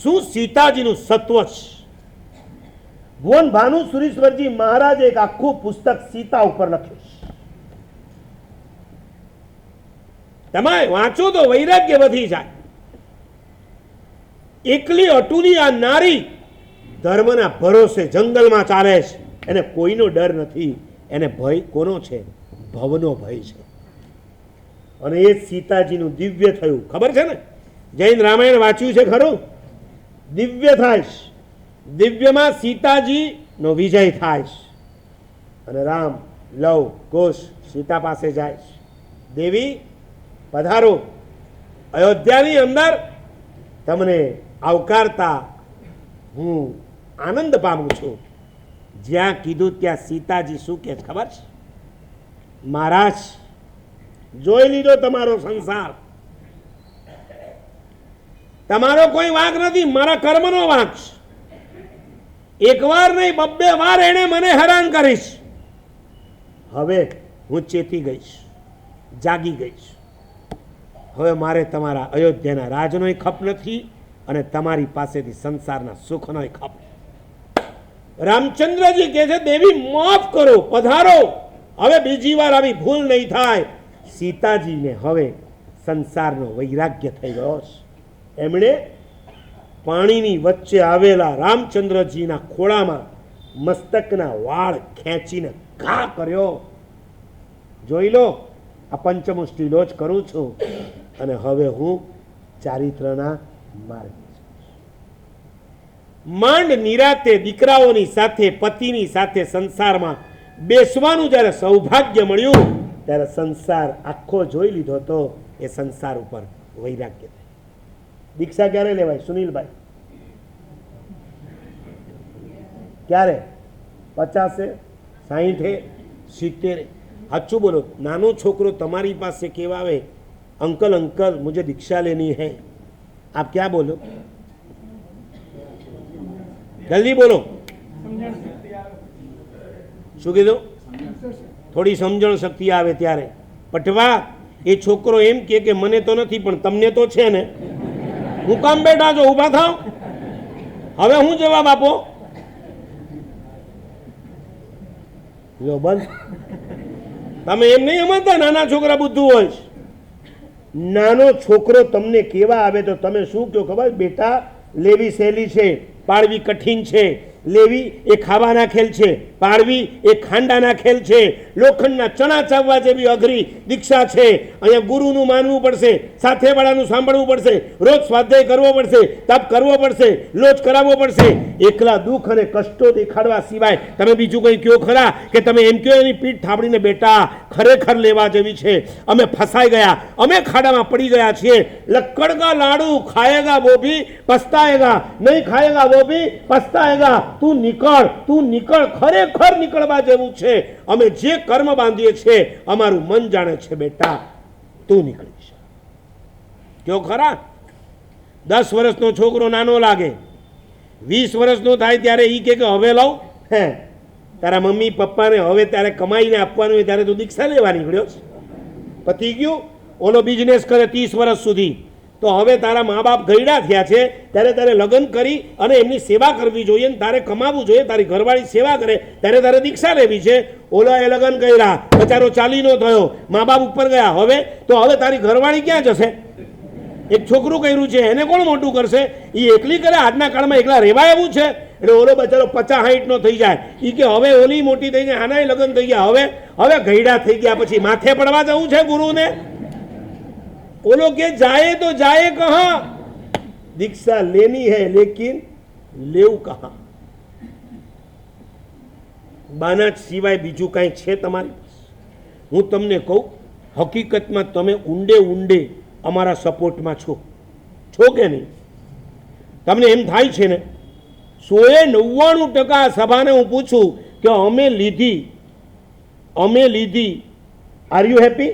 શું સીતાજીનું સત્વ છે. ભુવન ભાનુ સુરીશ્વરજી મહારાજે એક આખું પુસ્તક સીતા ઉપર લખ્યું છે. તમે વાંચો તો વૈરાગ્ય વધી જાય. એકલી અટુલી આ નારી ધર્મના ભરોસે જંગલમાં ચાલે છે. એને કોઈનો ડર નથી. એને ભય કોનો છે? ભવનો ભય છે. અને એ સીતાજીનું દિવ્ય થયું. ખબર છે ને, જૈન રામાયણ વાંચ્યું છે ખરું? દિવ્ય થાય છે. દિવ્યમાં સીતાજીનો વિજય થાય છે. અને રામ લવ કુશ સીતા પાસે જાય છે. દેવી પધારો, અયોધ્યાની અંદર તમને આવકારતા હું આનંદ પામું છું. જ્યાં કીધું ત્યાં સીતાજી શું કહે ખબર છે? મહારાજ, જોઈ લીધો તમારો સંસાર, તમારો કોઈ વાંક નથી, મારા કર્મનો વાંક છે. એક વાર નહીં 2 વાર એને મને હેરાન કરીશ. હવે હું ચેતી ગઈશ, જાગી ગઈશ. હવે મારે તમારા અયોધ્યાના રાજનોય ખપ નથી અને તમારી પાસેથી સંસારના સુખનોય ખપ. રામચંદ્રજી કહે છે દેવી માફ કરો, પધારો, હવે બીજી વાર આવી ભૂલ નહીં થાય. સીતાજીને હવે સંસારનો વૈરાગ્ય થઈ ગયો છે. એમણે પાણીની વચ્ચે આવેલા રામચંદ્રજીના ખોળામાં મસ્તકના વાળ ખેંચીને ઘા કર્યો. જોઈ લો, આ પંચમુષ્ટિ લો જ કરું છું અને હવે હું ચારિત્રના માર્ગે માંડ નિરાતે દીકરાઓની સાથે પતિની સાથે સંસારમાં બેસવાનું જ્યારે સૌભાગ્ય મળ્યું ત્યારે સંસાર આખો જોઈ લીધો તો એ સંસાર ઉપર વૈરાગ્ય થાય. દીક્ષા ક્યારે લેવાય સુનિલભાઈ? ક્યારે? 50, 60, 70? સાચું બોલો. નાનો છોકરો તમારી પાસે કેવા આવે, અંકલ અંકલ મુझे दीक्षा लेनी है, आप क्या बोलो? जल्दी बोलो. શું કીધું? થોડી સમજણ શક્તિ આવે ત્યારે. પટવા એ છોકરો એમ કે મને તો નથી પણ તમને તો છે ને, હું કામ બેઠા છો, ઊભા થાવ. હવે હું જવાબ આપો? લો બંધ. તમે એમ નહીં સમજતા નાના છોકરા બુદ્ધુ હોય. નાનો છોકરો તમને કેવા આવે તો તમે શું કહો ખબર? બેટા લેવી સહેલી છે, પાળવી કઠિન છે. લેવી એ ખાવાના ખેલ છે, પાળવી એ ખાંડાના ખેલ છે. લોખંડના ચણા ચાવવા જેવી અઘરી દીક્ષા છે. અહીંયા ગુરુનું માનવું પડશે, સાથેવાળાનું સાંભળવું પડશે, રોજ સ્વાધ્યાય કરવો પડશે, તપ કરવો પડશે, લોચ કરાવવો પડશે. એકલા દુઃખ અને કષ્ટો દેખાડવા સિવાય તમે બીજું કંઈ કયો ખરા? કે તમે એમ કહો એની પીઠ થાબડીને બેટા ખરેખર લેવા જેવી છે. અમે ફસાઈ ગયા, અમે ખાડામાં પડી ગયા છીએ. લક્કડ કા લાડુ ખાએગા વો ભી પસ્તાએગા, નહીં ખાએગા વો ભી પસ્તાએગા. તું નીકળ, ખરેખર નીકળવા જેવું છે. અમે જે કર્મ બાંધીએ છીએ અમારું મન જાણે છે. બેટા તું નીકળીશ. કયો ખરા? 10 વર્ષનો છોકરો નાનો લાગે, 20 વર્ષનો થાય ત્યારે એ કે હવે લઉં. હે, તારા મમ્મી પપ્પાને હવે ત્યારે કમાઈને આપવાનું હોય ત્યારે તું દીક્ષા લેવા નીકળ્યો. પતી ગયું. ઓલો બિઝનેસ કરે 30 વર્ષ સુધી, તો હવે તારા મા બાપ ગયડા થયા છે ત્યારે તારે લગ્ન કરી અને એમની સેવા કરવી જોઈએ, તારે કમાવું જોઈએ, તારી ઘરવાળી સેવા કરે ત્યારે તારે દીક્ષા લેવી છે. ઓલાએ લગ્ન કર્યા, બચારો ચાલી નો થયો, મા બાપ ઉપર ગયા, હવે તો હવે તારી ઘરવાળી ક્યાં જશે? એક છોકરું કર્યું છે એને કોણ મોટું કરશે? એ એકલી કરે? આજના કાળમાં એકલા રહેવાય એવું છે? એટલે ઓલો બચારો 50-60 નો થઈ જાય, એ કે હવે ઓલી મોટી થઈ જાય, આનાય લગ્ન થઈ ગયા, હવે ગયડા થઈ ગયા પછી માથે પડવા જવું છે ગુરુને? बोलो के जाए तो जाए कहां? दीक्षा लेनी है लेकिन लेव कहां? बाना सिवाय बीजू कई छे तमारी? हूँ तमने कहूँ, हकीकत में तमे ऊंडे ऊंडे अमारा सपोर्ट में छो के नहीं? तमने एम थाय छे ने? 99% सभा ने हूँ पूछूं कि अमे लीधी, आर यू हैप्पी?